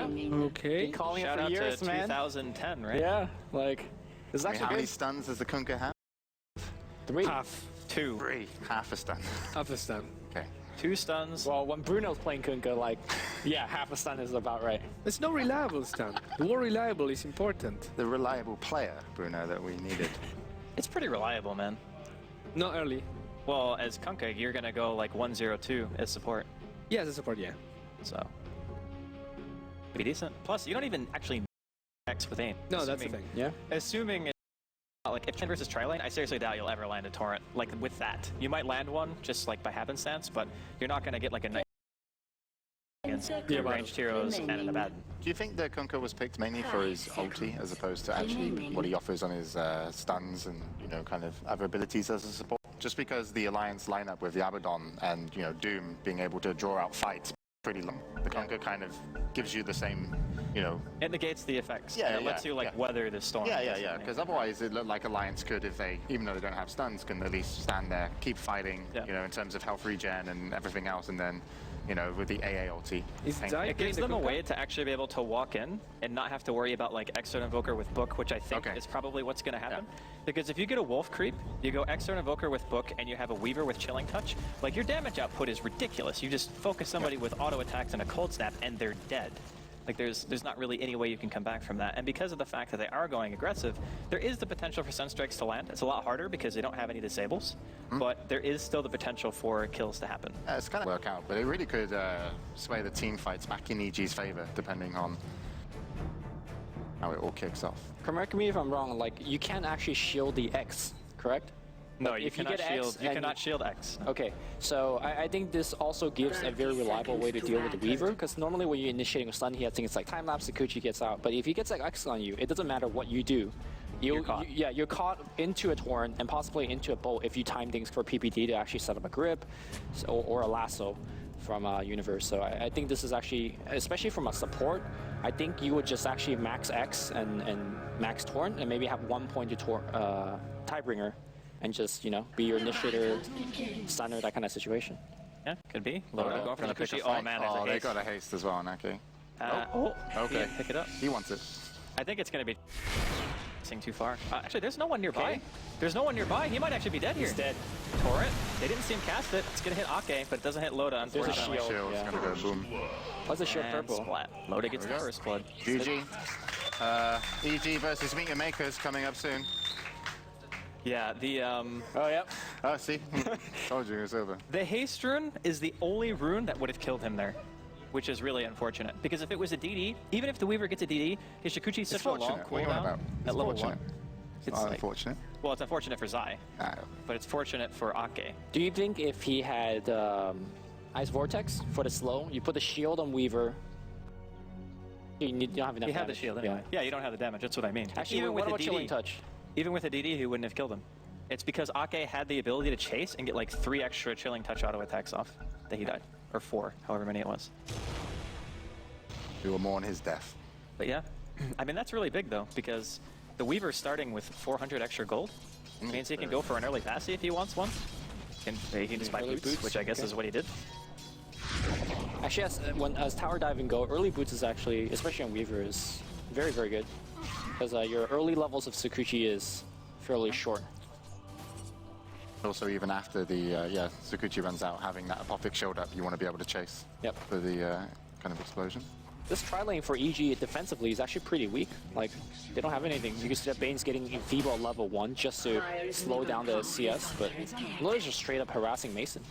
Okay. Been calling Shout it out for years, to man. 2010, right? Yeah, like it's I mean, actually how many good. stuns does the Kunkka have? 3. Half. 2. 3. Half a stun. Half a stun. Okay. 2 stuns. Well, when Bruno's playing Kunkka, like, yeah, half a stun is about right. It's no reliable stun. The more reliable is important. The reliable player, Bruno, that we needed. It's pretty reliable, man. Not early. Well, as Kunkka, you're gonna go like 102 as support, Yeah, the support, yeah. so be decent. Plus, you don't even actually need X with aim. No, that's the thing. Yeah. Assuming like if Chen versus Trilane, I seriously doubt you'll ever land a torrent like with that. You might land one just like by happenstance, but you're not gonna get like a nice against ranged heroes and an Abaddon. Do you think the Kunkka was picked mainly for his ulti as opposed to actually what he offers on his stuns and, you know, kind of other abilities as a support? Just because the Alliance lineup with the Abaddon and, you know, Doom being able to draw out fights pretty long, the Kunkka kind of gives you the same, you know... It negates the effects. Yeah, and it lets you like weather the storm. Yeah, because otherwise it looked like Alliance could, if they, even though they don't have stuns, can at least stand there, keep fighting, you know, in terms of health regen and everything else, and then, you know, with the AA ulti. It gives them a way to actually be able to walk in and not have to worry about like Exo Invoker with Book, which I think is probably what's going to happen. Yeah. Because if you get a Wolf creep, you go Exo Invoker with Book, and you have a Weaver with Chilling Touch, like your damage output is ridiculous. You just focus somebody with auto attacks and a Cold Snap, and they're dead. Like there's not really any way you can come back from that. And because of the fact that they are going aggressive, there is the potential for Sunstrikes to land. It's a lot harder because they don't have any disables, but there is still the potential for kills to happen. Yeah, it's kind of work out, but it really could sway the team fights back in EG's favor, depending on how it all kicks off. Correct me if I'm wrong, like, you can't actually shield the X, correct? No, like, you cannot shield. You cannot shield X. No. Okay, so I think this also gives a very reliable way to deal with the Weaver, because normally when you're initiating a stun, he has things like time lapse, Sakuchi gets out. But if he gets like X on you, it doesn't matter what you do. You're caught into a torrent and possibly into a bolt if you time things for PPD to actually set up a grip or a lasso from Universe. So I think this is actually, especially from a support, I think you would just actually max X and max torrent and maybe have 1 point to Tidebringer. And just, you know, be your initiator, stunner, that kind of situation. Yeah, could be. Loda going for the cushy. Oh man, there's a haste. They got a haste as well, okay. Okay. Pick it up. He wants it. I think it's going to be too far. Actually, there's no one nearby. Okay. There's no one nearby. He might actually be dead here. He's dead. Torrent. They didn't see him cast it. It's going to hit Ake, but it doesn't hit Loda, unfortunately. There's a shield. It's going to go boom. What's the shield purple? Splat. Loda gets the first blood. GG. EG versus Meet Your Makers coming up soon. Yeah, the Oh, yep. Oh, see? Told you it was over. The haste rune is the only rune that would have killed him there, which is really unfortunate. Because if it was a DD, even if the Weaver gets a DD, his Shikuchi is such a long cooldown at level 1. It's not unfortunate. Well, it's unfortunate for Zai, but it's fortunate for Ake. Do you think if he had Ice Vortex for the slow, you put the shield on Weaver, you don't have enough damage? He had the shield anyway. Yeah, you don't have the damage, that's what I mean. Actually, even what with about Chilling Touch? Even with a DD, he wouldn't have killed him. It's because Ake had the ability to chase and get like 3 extra Chilling Touch auto attacks off that he died. Or 4, however many it was. We will mourn his death. But yeah, I mean, that's really big though, because the Weaver's starting with 400 extra gold. It means he can go for an early passy if he wants one. He can just buy boots, which I guess is what he did. Actually, as tower diving go, early boots is actually, especially on Weaver, is very, very good. Because your early levels of Sakuchi is fairly short. Also, even after the Sakuchi runs out, having that Apophix shield up, you want to be able to chase for the kind of explosion. This tri-lane for EG defensively is actually pretty weak. Like, they don't have anything. You can see that Bane's getting Enfeeble at level 1 just to slow down the CS, but Loda's just straight up harassing Mason.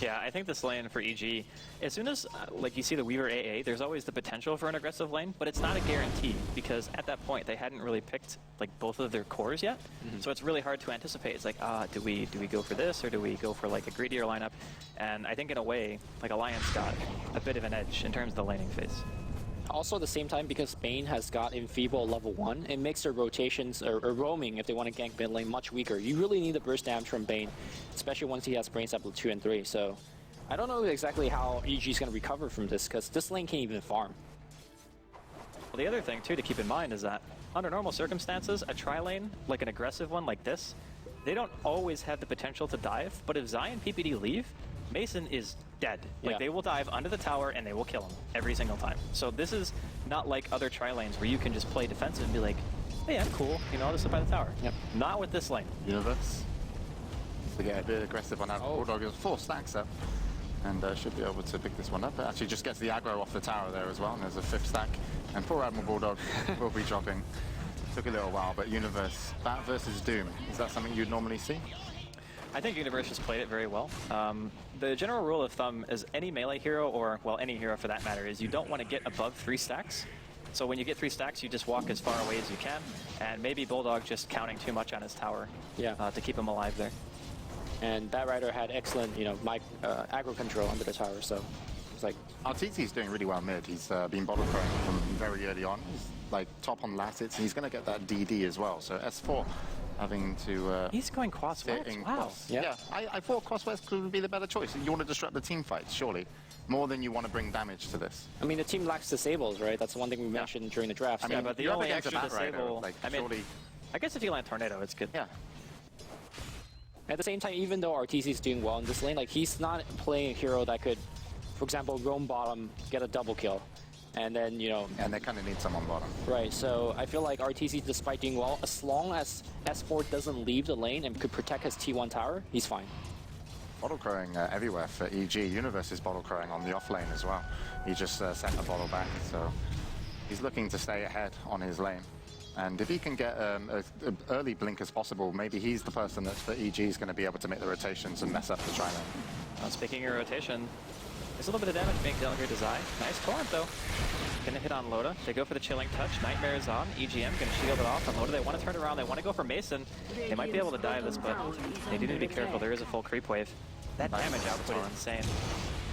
Yeah, I think this lane for EG, as soon as like you see the Weaver AA, there's always the potential for an aggressive lane, but it's not a guarantee because at that point they hadn't really picked like both of their cores yet. So it's really hard to anticipate. It's like, do we go for this or do we go for like a greedier lineup? And I think in a way, like Alliance got a bit of an edge in terms of the laning phase. Also at the same time, because Bane has got Enfeeble level 1, it makes their rotations or roaming if they want to gank mid lane much weaker. You really need the burst damage from Bane, especially once he has Brains level 2 and 3. So I don't know exactly how EG is going to recover from this, because this lane can't even farm. Well, the other thing too to keep in mind is that under normal circumstances, a tri-lane, like an aggressive one like this, they don't always have the potential to dive, but if Zai and PPD leave, Mason is dead. Like, Yeah. they will dive under the tower and they will kill him every single time. So this is not like other tri lanes where you can just play defensive and be like, hey, I'm cool, you know, I'll just sit by the tower. Yep. Not with this lane. Universe. To get a bit aggressive on that. Bulldog is 4 stacks up. And should be able to pick this one up. It actually just gets the aggro off the tower there as well. And there's a 5th stack. And poor Admiral Bulldog will be dropping. Took a little while, but Universe, that versus Doom, is that something you'd normally see? I think Universe has played it very well. The general rule of thumb is any melee hero, or, well, any hero for that matter, is you don't want to get above 3 stacks. So when you get 3 stacks, you just walk as far away as you can. And maybe Bulldog just counting too much on his tower to keep him alive there. And that rider had excellent, you know, aggro control under the tower, so it's like... Artisi's doing really well mid. He's been bottle throwing from very early on. He's like top on last hits, and he's going to get that DD as well. So S4 having to... He's going crosswest, wow. Cross. Yeah, I thought crosswest could be the better choice. You want to disrupt the team fights, surely, more than you want to bring damage to this. I mean, the team lacks disables, right? That's one thing we mentioned during the draft. I mean, but the you're up only against a extra Bat Rider, disable... like, I mean, surely... I guess if you land Tornado, it's good. Yeah. At the same time, even though RTC is doing well in this lane, like he's not playing a hero that could, for example, roam bottom, get a double kill, and then, you know... And they kind of need someone bottom. Right, so I feel like RTC, despite doing well, as long as S4 doesn't leave the lane and could protect his T1 tower, he's fine. Bottle crowing everywhere for EG. Universe is bottle crowing on the off lane as well. He just sent a bottle back, so he's looking to stay ahead on his lane. And if he can get as early blink as possible, maybe he's the person that's for EG is going to be able to make the rotations and mess up the tri-lane. Speaking of rotation, there's a little bit of damage being dealt here to Zai. Nice torrent though. Gonna hit on Loda. They go for the chilling touch. Nightmare is on. EGM gonna shield it off on Loda. They want to turn around. They want to go for Mason. They might be able to dive this, but they do need to be careful. There is a full creep wave. That damage output is insane.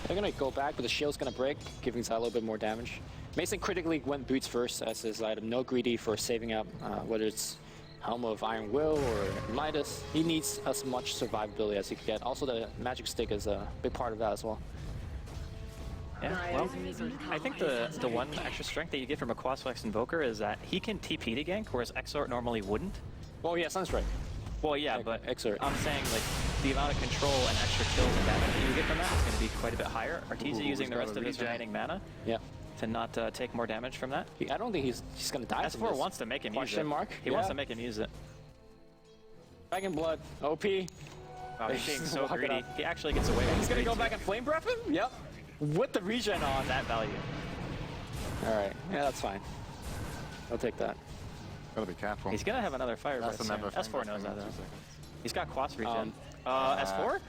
They're gonna go back, but the shield's gonna break, giving Zai a little bit more damage. Mason critically went boots first as his item. No greedy for saving up, whether it's Helm of Iron Will or Midas. He needs as much survivability as he can get. Also, the magic stick is a big part of that as well. Yeah, well, I think the one extra strength that you get from a Quasflex Invoker is that he can TP to gank, whereas Exort normally wouldn't. Well, yeah, Sunstrike. Well, yeah, Like but Exort. I'm saying, like, the amount of control and extra kills and damage that you get from that is going to be quite a bit higher. Arteezy using the rest of his remaining mana Yeah. to not take more damage from that. I don't think he's gonna die from S4 this. wants to make him use Question it. mark? He wants to make him use it. Dragon Blood, OP. Wow, he's being so Walk it greedy. up. He actually gets away with He's gonna it. go back and flame breath him? Yep. With the regen on. That value. Alright, yeah, that's fine. I'll take that. Gotta be careful. He's going to have another fire That's burst another soon. thing. S4 knows that, though. He's got Quas regen. Um, S4?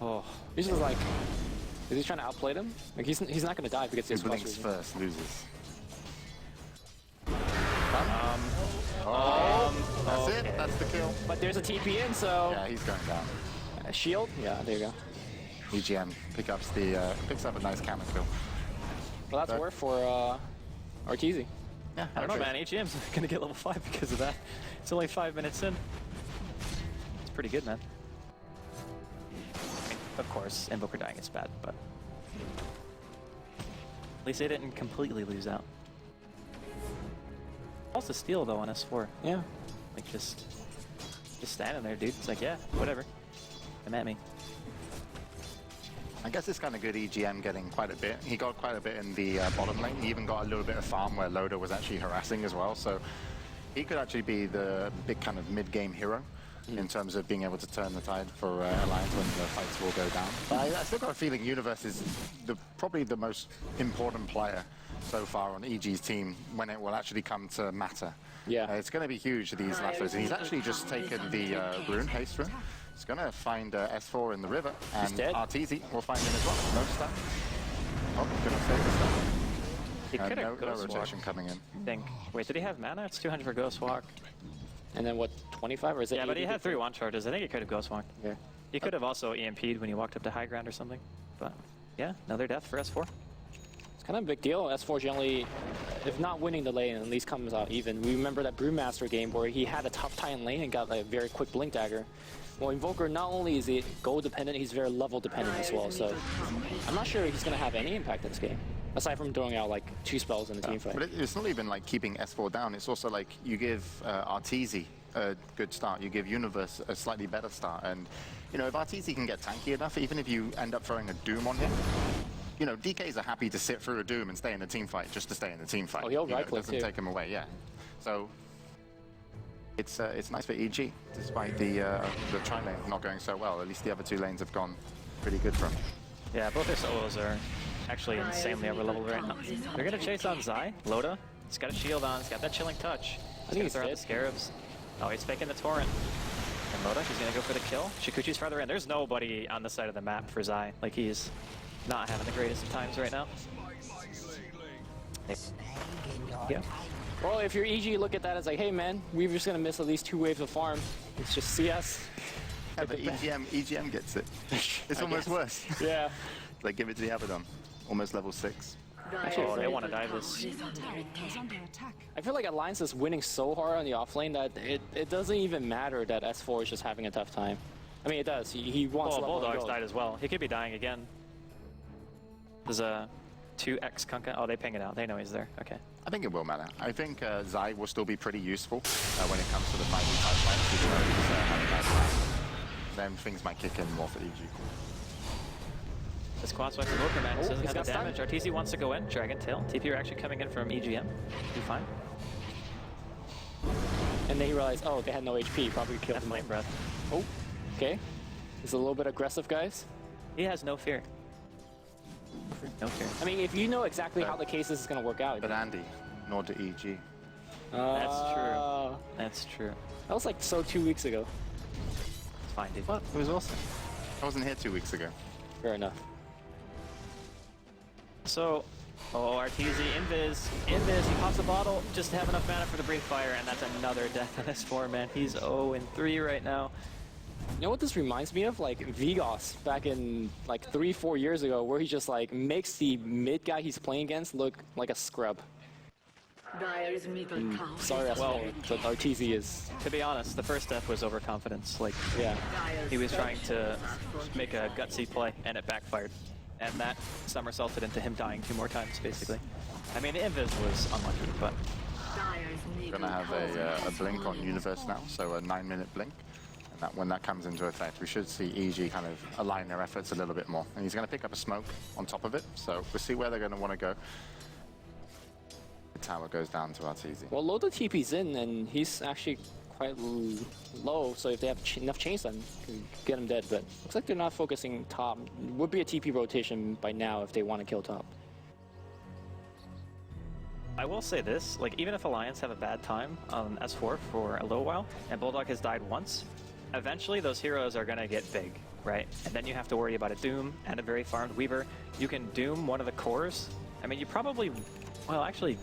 Oh. He's just like, is he trying to outplay them? Like he's not gonna die if he gets Who his blinks regen. first loses. That's okay. it. That's the kill. But there's a TP in, so Yeah, he's going down. shield. Yeah, there you go. EGM picks up a nice counter kill. Well, that's But- worth for Arteezy. Yeah, I don't know, man. HGM's going to get level 5 because of that. It's only 5 minutes in. It's pretty good, man. Of course, Invoker dying is bad, but at least they didn't completely lose out. Also steal, though, on S4. Yeah. Like, just standing there, dude. It's like, yeah, whatever. Come at me. I guess it's kind of good EGM getting quite a bit. He got quite a bit in the bottom lane. He even got a little bit of farm where Loda was actually harassing as well. So he could actually be the big kind of mid-game hero in terms of being able to turn the tide for Alliance when the fights will go down. But I still got a feeling Universe is probably the most important player so far on EG's team when it will actually come to matter. Yeah. It's going to be huge, these Lathos. And he's actually just taken the rune, haste rune. He's going to find S4 in the river, and dead. Arteezy will find him as well. No stun. Oh, going to save the stun. He could No have Ghost rotation Walk, coming in. I think. Wait, did he have mana? It's 200 for Ghost Walk. And then what, 25 or is it? Yeah, but he 80? had 3 1 charges. I think he could have Ghost Walked. Yeah. He could have also EMP'd when he walked up to high ground or something. But yeah, another death for S4. It's kind of a big deal. S4 generally, if not winning the lane, at least comes out even. We remember that Brewmaster game where he had a tough time lane and got like a very quick blink dagger. Well, Invoker, not only is he goal dependent, he's very level dependent as well. So I'm not sure he's going to have any impact in this game, aside from throwing out like 2 spells in the team fight. But it's not even like keeping S4 down. It's also like you give Arteezy a good start. You give Universe a slightly better start. And, you know, if RTZ can get tanky enough, even if you end up throwing a Doom on him, you know, DKs are happy to sit through a Doom and stay in a team fight just to stay in the team fight. Oh, he'll right It click doesn't too. take him away, yeah. So it's nice for EG, despite the tri lane not going so well. At least the other two lanes have gone pretty good for him. Yeah, both their solos are actually insanely over leveled right now. They're gonna chase on Zai. Loda, he's got a shield on, he's got that chilling touch. I think he's throw out dead. the scarabs. Oh, he's faking the torrent. And Loda, he's gonna go for the kill. Shikuchi's farther in. There's nobody on the side of the map for Zai. Like, he's not having the greatest of times right now. Yeah. Well, if you're EG, look at that as like, hey man, we're just gonna miss at least 2 waves of farm. It's just CS. Yeah, but EGM gets it. It's almost worse. Yeah. Like, give it to the Abaddon. Almost level 6. Oh, they want to dive this. I feel like Alliance is winning so hard on the offlane that it doesn't even matter that S4 is just having a tough time. I mean, it does. He wants Oh, level Bulldog's gold. died as well. He could be dying again. There's a 2x Kunkka. Oh, they ping it out. They know he's there. Okay. I think it will matter. I think Zai will still be pretty useful when it comes to the 5v5 fights, even though he's having a bad time. Then things might kick in more for EG. This quad swipe for Boker, man. This doesn't he's have the got damage. RTZ wants to go in. Dragon Tail. TP are actually coming in from EGM. Be fine. And then he realized, oh, they had no HP. Probably killed him. Definitely breath. Oh, okay. He's a little bit aggressive, guys. He has no fear. No fear. I mean, if you know exactly how the case is going to work out. But Andy, nor to EG. That's true. That's true. That was like so 2 weeks ago. It's fine, dude. What? It was awesome. I wasn't here 2 weeks ago. Fair enough. So, oh, RTZ, Invis, he pops a bottle, just have enough mana for the Breathe Fire, and that's another death on this 4, man. He's 0-3 right now. You know what this reminds me of? Like Vigos back in like 3-4 years ago, where he just like makes the mid guy he's playing against look like a scrub. Sorry, well, but RTZ is. To be honest, the first death was overconfidence. Like, Yeah. he was trying to make a gutsy play, and it backfired. And that somersaulted into him dying 2 more times, basically. I mean, the Invis was unlucky, but... We're going to have a blink on Universe now, so a 9-minute blink. And that, when that comes into effect, we should see EG kind of align their efforts a little bit more. And he's going to pick up a smoke on top of it, so we'll see where they're going to want to go. The tower goes down to RTZ. Well, Loda TP's in, and he's actually quite low, so if they have enough chains, then can get him dead. But looks like they're not focusing top. Would be a TP rotation by now if they want to kill top. I will say this, like, even if Alliance have a bad time on S4 for a little while, and Bulldog has died once, eventually those heroes are gonna get big, right? And then you have to worry about a Doom and a very farmed Weaver. You can Doom one of the cores. I mean, you probably, well, actually,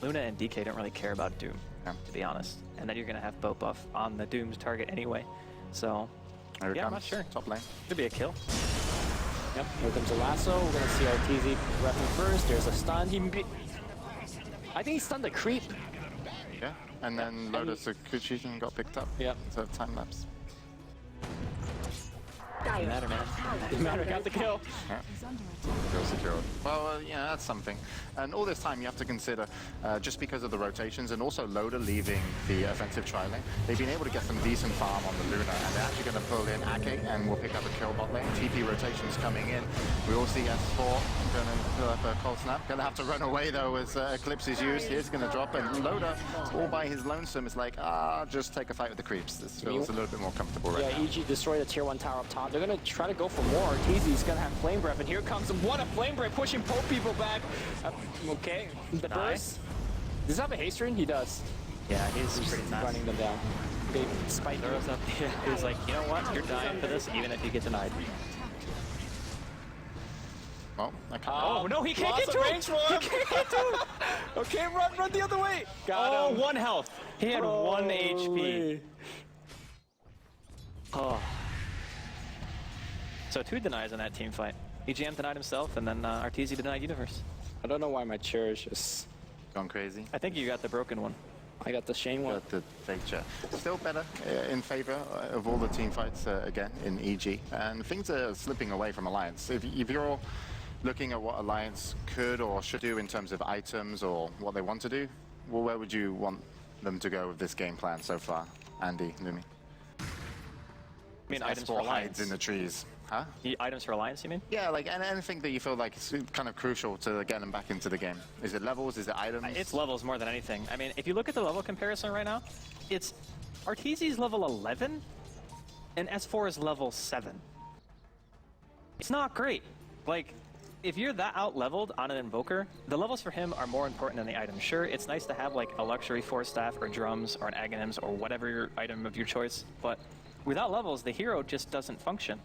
Luna and DK don't really care about Doom, to be honest. And then you're gonna have bow buff on the Doom's target anyway. So, Here it yeah, I'm comes, not sure. top lane. Could be a kill. Yep, here comes a lasso. We're gonna see RTZ repping first. There's a stun. I think he stunned the creep. Yeah, and then Lotus Sakuchi got picked up. Yep. So time lapse. Doesn't matter, man. Didn't matter, got the kill. Yeah. Kill secured. Well, yeah, that's something. And all this time you have to consider, just because of the rotations and also Loda leaving the offensive tri-lane, they've been able to get some decent farm on the Luna, and they're actually going to pull in Ake and will pick up a kill bot lane. TP rotations coming in. We all see S4 going to pull up a cold snap. Going to have to run away though as Eclipse is used. He's going to drop, and Loda, all by his lonesome, is like, just take a fight with the creeps. This feels a little bit more comfortable right now. Yeah, EG destroyed the tier 1 tower up top. They're gonna try to go for more. RTZ's gonna have flame breath, and here comes him. What a flame breath, pushing both people back. Okay, the burst. Does he have a haste rune? He does. Yeah, he's pretty nice. Running them down. Big spike Throws up. Yeah, he's like, you know what? You're dying for this, even if you get denied. Well, that can Oh no, he can't get to him! He can't get to him! Okay, run the other way. Got him. 1 health. He had 1 HP. Holy. Oh. So 2 denies in that team fight. EGM denied himself, and then RTZ denied Universe. I don't know why my chair is just... gone crazy. I think you got the broken one. I got the Shane one. Got the fake chair. Still better in favor of all the team fights again in EG. And things are slipping away from Alliance. If you're looking at what Alliance could or should do in terms of items or what they want to do, well, where would you want them to go with this game plan so far? Andy, Lumi. I mean, items for S4 hides alliance. in the trees. Huh? Items for alliance, you mean? Yeah, like anything that you feel like is kind of crucial to get them back into the game. Is it levels? Is it items? It's levels more than anything. I mean, if you look at the level comparison right now, it's Arteezy's level 11 and S4 is level 7. It's not great. Like, if you're that out-leveled on an Invoker, the levels for him are more important than the items. Sure, it's nice to have like a luxury Force Staff or drums or an Aghanims or whatever your item of your choice, but without levels, the hero just doesn't function.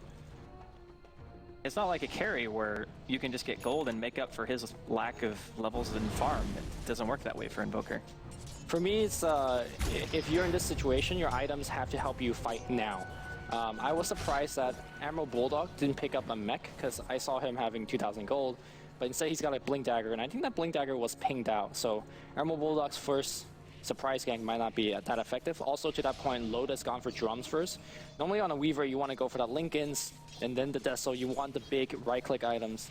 It's not like a carry where you can just get gold and make up for his lack of levels in farm. It doesn't work that way for Invoker. For me, it's if you're in this situation, your items have to help you fight now. I was surprised that Admiral Bulldog didn't pick up a mech because I saw him having 2,000 gold, but instead he's got a Blink Dagger, and I think that Blink Dagger was pinged out. So Admiral Bulldog's first surprise gank might not be that effective. Also, to that point, Loda's gone for drums first. Normally on a Weaver, you want to go for the Lincolns and then the Deso. You want the big right-click items.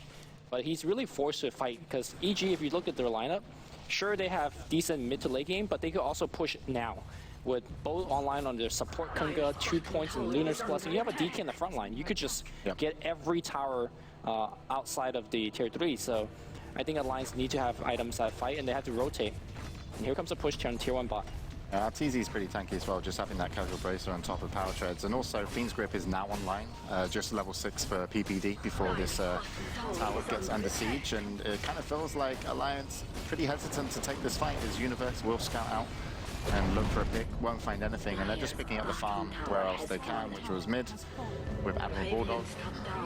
But he's really forced to fight because EG, if you look at their lineup, sure they have decent mid to late game, but they could also push now. With both online on their support Kunga, 2 points in Lunar's Blessing, you have a DK in the front line. You could just get every tower outside of the tier 3. So I think Alliance need to have items that fight and they have to rotate. And here comes a push on tier 1 bot. Arteezy is pretty tanky as well, just having that casual bracer on top of power treads. And also, Fiend's Grip is now online, just level 6 for PPD before this tower gets under siege. And it kind of feels like Alliance pretty hesitant to take this fight as Universe will scout out and look for a pick, won't find anything. And they're just picking up the farm where else they can, which was mid with Admiral Bulldog.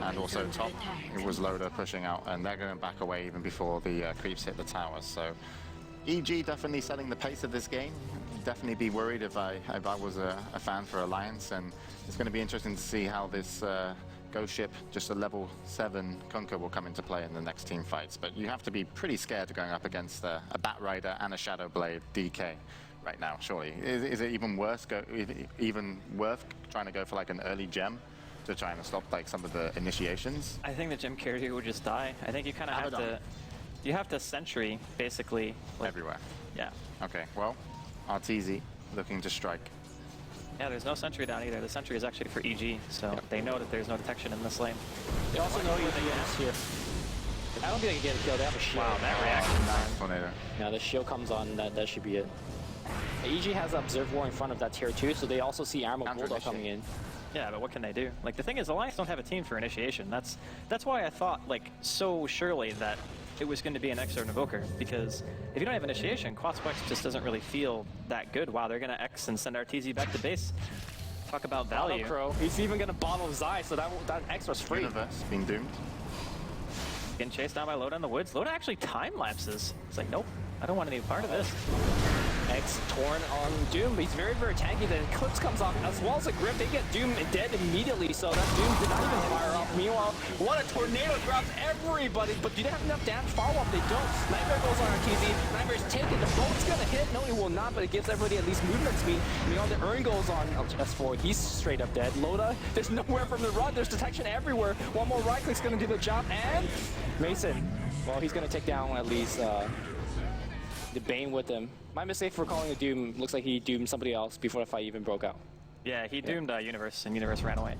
And also top, it was Loda pushing out. And they're going back away even before the creeps hit the towers. So EG definitely setting the pace of this game. Definitely be worried if I was a fan for Alliance, and it's going to be interesting to see how this Ghost Ship, just a level 7 Kunkka, will come into play in the next team fights. But you have to be pretty scared of going up against a Bat Rider and a Shadow Blade DK right now, surely. Is it even worse? Even worth trying to go for like an early gem to try and stop like some of the initiations? I think the gem carrier would just die. I think you kind of have to. You have to sentry, basically. Like, everywhere. Yeah. Okay, well, Arteezy looking to strike. Yeah, there's no sentry down either. The sentry is actually for EG, so they know that there's no detection in this lane. They also know you're here. I don't think they can get a kill. They have a shield. Wow, that reaction. Nice tornado. Yeah, the shield comes on. That should be it. EG has Observe War in front of that tier 2, so they also see Admiral Bulldog coming in. Yeah, but what can they do? Like, the thing is, Alliance don't have a team for initiation. That's why I thought, like, so surely that it was going to be an X or an Invoker, because if you don't have initiation, Quatspex just doesn't really feel that good. Wow, they're going to X and send Arteezy back to base. Talk about value. Crow. He's even going to bottle Zai, so that X was free. Universe being doomed. Getting chased down by Loda in the woods. Loda actually time lapses. It's like, nope, I don't want any part of this. X torn on Doom, but he's very, very tanky. Then Eclipse comes off as well as a grip. They get Doom dead immediately, so that Doom did not even fire off. Meanwhile, what a tornado grabs everybody, but do they have enough damage follow-up? They don't. Nightmare goes on Arteezy. Nightmare's taken. The boat's gonna hit. No, it will not, but it gives everybody at least movement speed. Meanwhile, the Urn goes on S4. He's straight up dead. Loda, there's nowhere from the run. There's detection everywhere. One more right click's gonna do the job, and Mason, well, he's gonna take down at least the Bane with him. My mistake for calling a Doom. Looks like he doomed somebody else before the fight even broke out. Yeah, he doomed Universe, and Universe ran away.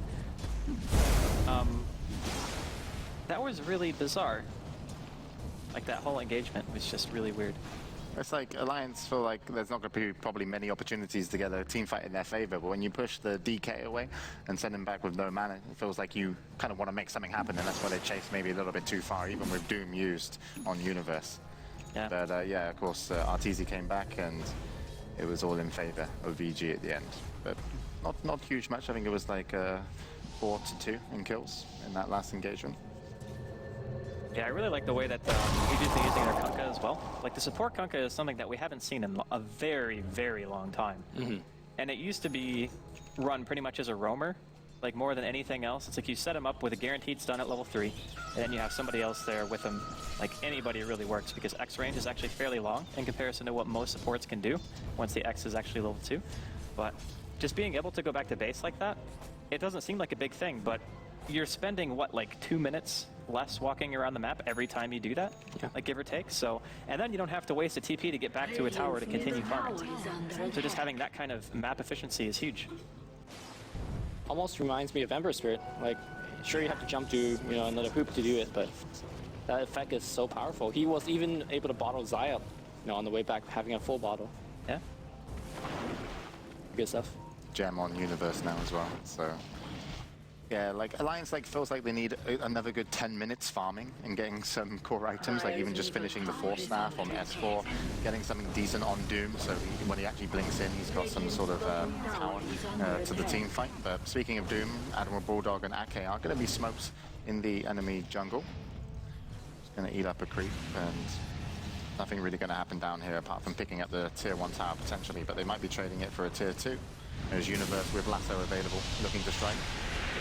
That was really bizarre. Like, that whole engagement was just really weird. It's like Alliance feel like there's not going to be probably many opportunities to get a team fight in their favor, but when you push the DK away and send him back with no mana, it feels like you kind of want to make something happen, and that's why they chase maybe a little bit too far, even with Doom used on Universe. Yeah. But yeah, of course, Arteezy came back and it was all in favor of VG at the end. But not huge much. I think it was like 4-2 in kills in that last engagement. Yeah, I really like the way that VG's been using their Kunkka as well. Like, the support Kunkka is something that we haven't seen in a very, very long time. And it used to be run pretty much as a roamer. Like, more than anything else, it's like you set him up with a guaranteed stun at level 3, and then you have somebody else there with him. Like, anybody really works, because X range is actually fairly long in comparison to what most supports can do once the X is actually level 2. But just being able to go back to base like that, it doesn't seem like a big thing, but you're spending, what, like 2 minutes less walking around the map every time you do that, like give or take. So, and then you don't have to waste a TP to get back to a tower to continue farming. So just having that kind of map efficiency is huge. Almost reminds me of Ember Spirit. Like, sure you have to jump to another hoop to do it, but that effect is so powerful. He was even able to bottle Xayah, on the way back, having a full bottle. Yeah. Good stuff. Gem on Universe now as well, so... Yeah, like Alliance feels like they need another good 10 minutes farming and getting some core items, like even just finishing the Force Staff on S4, getting something decent on Doom, so when he actually blinks in, he's got some sort of power to the team fight. But speaking of Doom, Admiral Bulldog and Ake are going to be smoked in the enemy jungle. It's going to eat up a creep, and nothing really going to happen down here apart from picking up the tier 1 tower potentially, but they might be trading it for a tier 2. There's Universe with Lasso available, looking to strike.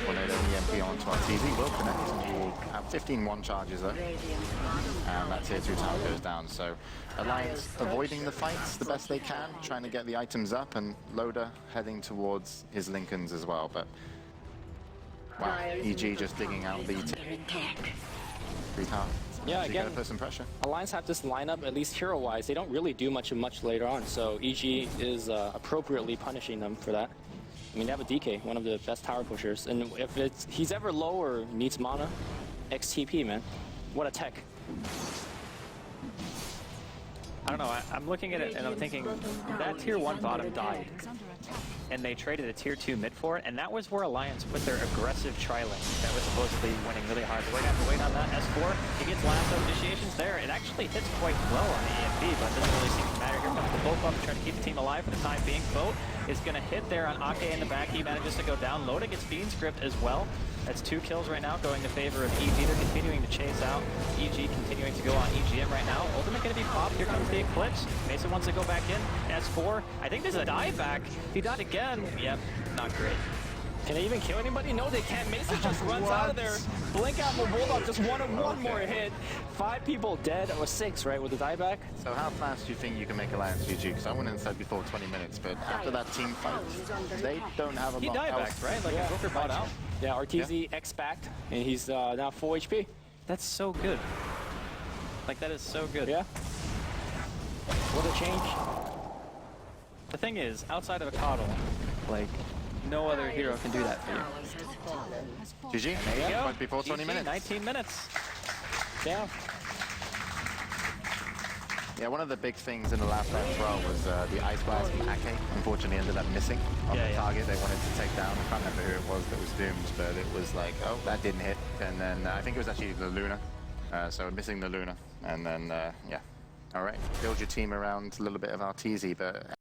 Tornado EMP onto our TZ will connect, and we will have 15-1 charges though. And that tier 2 tower goes down, so Alliance avoiding the fights the best they can, trying to get the items up, and Loda heading towards his Lincolns as well, but... Wow, EG just digging out the three tower. Yeah, so again, put some pressure. Alliance have this lineup, at least hero-wise. They don't really do much later on, so EG is appropriately punishing them for that. I mean, they have a DK, one of the best tower pushers, and if he's ever low or needs mana, XTP, man. What a tech. I don't know, I'm looking at it and I'm thinking, that tier 1 bottom died. And they traded a tier 2 mid for it, and that was where Alliance put their aggressive trialing that was supposedly winning really hard. But we're going to have to wait on that. S4, he gets lasso initiations there. It actually hits quite well on the EMP, but it doesn't really seem to matter. Here comes the Boat Buff trying to keep the team alive for the time being. Boat is going to hit there on Ake in the back. He manages to go down. Loda gets Bean Script as well. That's 2 kills right now, going to favor of EG. They're continuing to chase out. EG continuing to go on EGM right now. Ultimate going to be popped. Here comes the Eclipse. Mason wants to go back in. S4, I think there's a dive back. He died again. Yep, not great. Can they even kill anybody? No, they can't. Mason just runs out of there. Blink out more Bulldog, just one more hit. 5 people dead, or 6, right, with the dieback? So how fast do you think you can make Alliance GG? Because I wouldn't have said before 20 minutes, but after that team fight, they don't have a lot He diebacked, right? Like a Joker bought out. Yeah, RTZ X-backed, and he's now full HP. That's so good. Like, that is so good. Yeah. What a change. The thing is, outside of a coddle, like, no other hero can do that for you. GG. There you go. Right before 20 GG, minutes. 19 minutes. Yeah. Yeah, one of the big things in the last round as well was the Ice Blast from Ake. Unfortunately, ended up missing on the target they wanted to take down. I can't remember who it was that was doomed, but it was like, oh, that didn't hit. And then I think it was actually the Luna. So missing the Luna. And then, yeah. All right, build your team around a little bit of RTZ, but